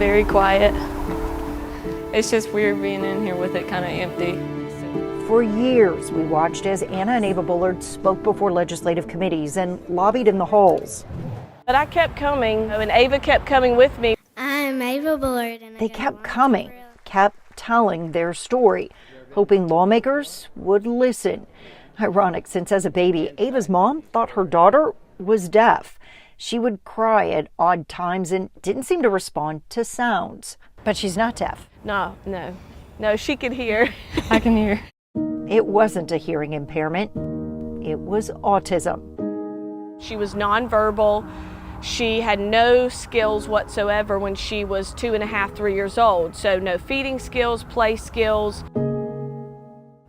very quiet. It's just weird being in here with it kind of empty. For years, we watched as Anna and Ava Bullard spoke before legislative committees and lobbied in the halls. But I kept coming, and Ava kept coming with me. I'm Ava Bullard. And They kept coming, kept telling their story, hoping lawmakers would listen. Ironic, since as a baby, Ava's mom thought her daughter was deaf. She would cry at odd times and didn't seem to respond to sounds. But she's not deaf. No, she could hear. I can hear. It wasn't a hearing impairment. It was autism. She was nonverbal. She had no skills whatsoever when she was 2.5, 3 years old. So no feeding skills, play skills.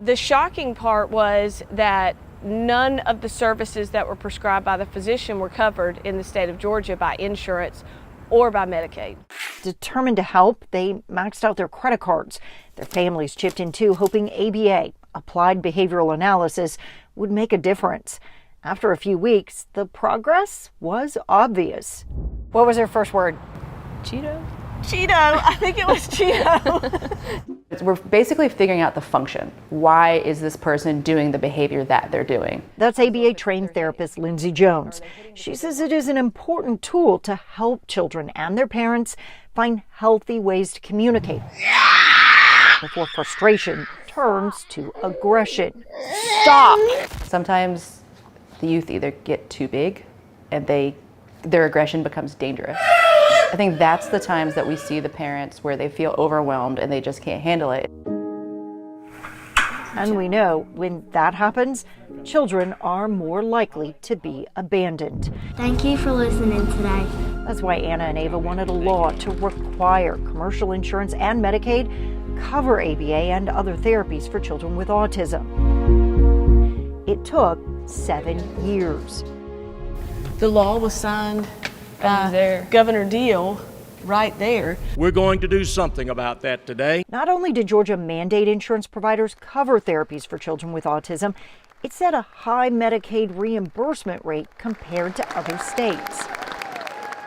The shocking part was that none of the services that were prescribed by the physician were covered in the state of Georgia by insurance or by Medicaid. Determined to help, they maxed out their credit cards. Their families chipped in too, hoping ABA, applied behavioral analysis, would make a difference. After a few weeks, the progress was obvious. What was her first word? Cheeto? Cheeto. I think it was Cheeto. We're basically figuring out the function. Why is this person doing the behavior that they're doing? That's ABA-trained therapist Lindsay Jones. She says it is an important tool to help children and their parents find healthy ways to communicate before frustration turns to aggression. Stop! Sometimes the youth either get too big and their aggression becomes dangerous. I think that's the times that we see the parents where they feel overwhelmed and they just can't handle it. And we know when that happens, children are more likely to be abandoned. Thank you for listening today. That's why Anna and Ava wanted a law to require commercial insurance and Medicaid cover ABA and other therapies for children with autism. It took 7 years. The law was signed by Governor Deal right there. We're going to do something about that today. Not only did Georgia mandate insurance providers cover therapies for children with autism, it set a high Medicaid reimbursement rate compared to other states.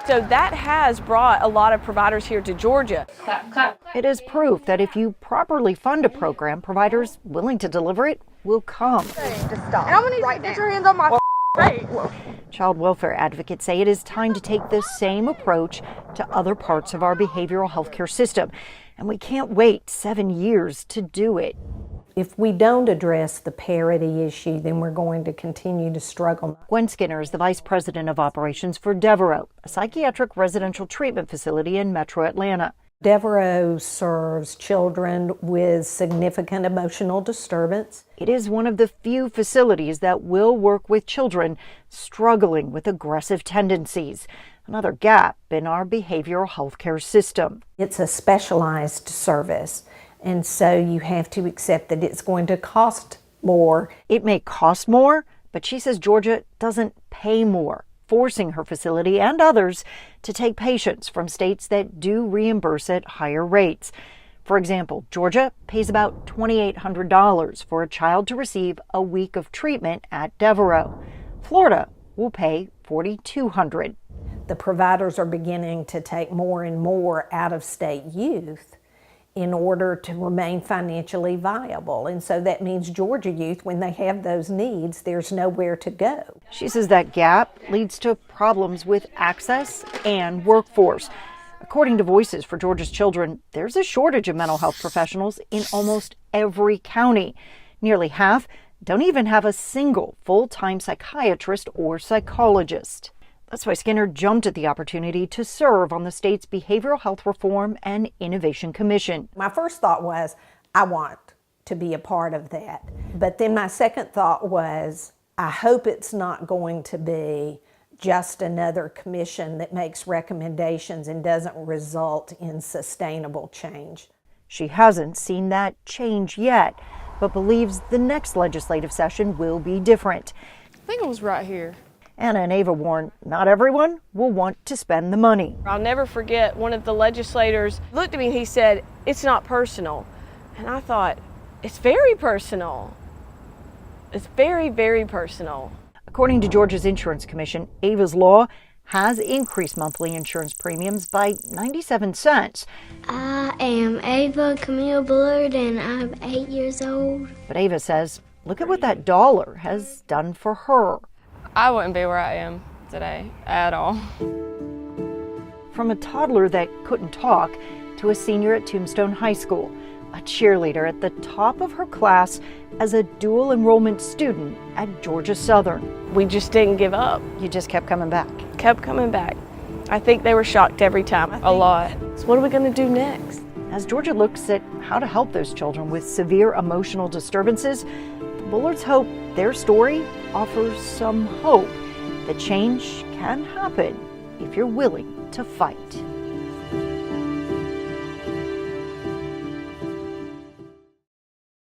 So that has brought a lot of providers here to Georgia. It is proof that if you properly fund a program, providers willing to deliver it will come. And I'm gonna need you to get your hands on my face. Child welfare advocates say it is time to take the same approach to other parts of our behavioral health care system. And we can't wait 7 years to do it. If we don't address the parity issue, then we're going to continue to struggle. Gwen Skinner is the vice president of operations for Devereaux, a psychiatric residential treatment facility in Metro Atlanta. Devereaux serves children with significant emotional disturbance. It is one of the few facilities that will work with children struggling with aggressive tendencies, another gap in our behavioral health care system. It's a specialized service, and so you have to accept that it's going to cost more. It may cost more, but she says Georgia doesn't pay more, forcing her facility and others to take patients from states that do reimburse at higher rates. For example, Georgia pays about $2,800 for a child to receive a week of treatment at Devereaux. Florida will pay $4,200. The providers are beginning to take more and more out-of-state youth in order to remain financially viable. And so that means Georgia youth, when they have those needs, there's nowhere to go. She says that gap leads to problems with access and workforce. According to Voices for Georgia's Children, there's a shortage of mental health professionals in almost every county. Nearly half don't even have a single full-time psychiatrist or psychologist. That's why Skinner jumped at the opportunity to serve on the state's Behavioral Health Reform and Innovation Commission. My first thought was, I want to be a part of that. But then my second thought was, I hope it's not going to be just another commission that makes recommendations and doesn't result in sustainable change. She hasn't seen that change yet, but believes the next legislative session will be different. I think it was right here. Anna and Ava warn not everyone will want to spend the money. I'll never forget one of the legislators looked at me and he said, "It's not personal." And I thought, it's very personal. It's very, very personal. According to Georgia's Insurance Commission, Ava's law has increased monthly insurance premiums by 97 cents. I am Ava Camille Bullard and I'm 8 years old. But Ava says, look at what that dollar has done for her. I wouldn't be where I am today at all. From a toddler that couldn't talk to a senior at Tombstone High School, a cheerleader at the top of her class as a dual enrollment student at Georgia Southern. We just didn't give up. You just kept coming back. Kept coming back. I think they were shocked every time. A lot. So what are we going to do next? As Georgia looks at how to help those children with severe emotional disturbances, the Bullards hope their story offers some hope that change can happen if you're willing to fight.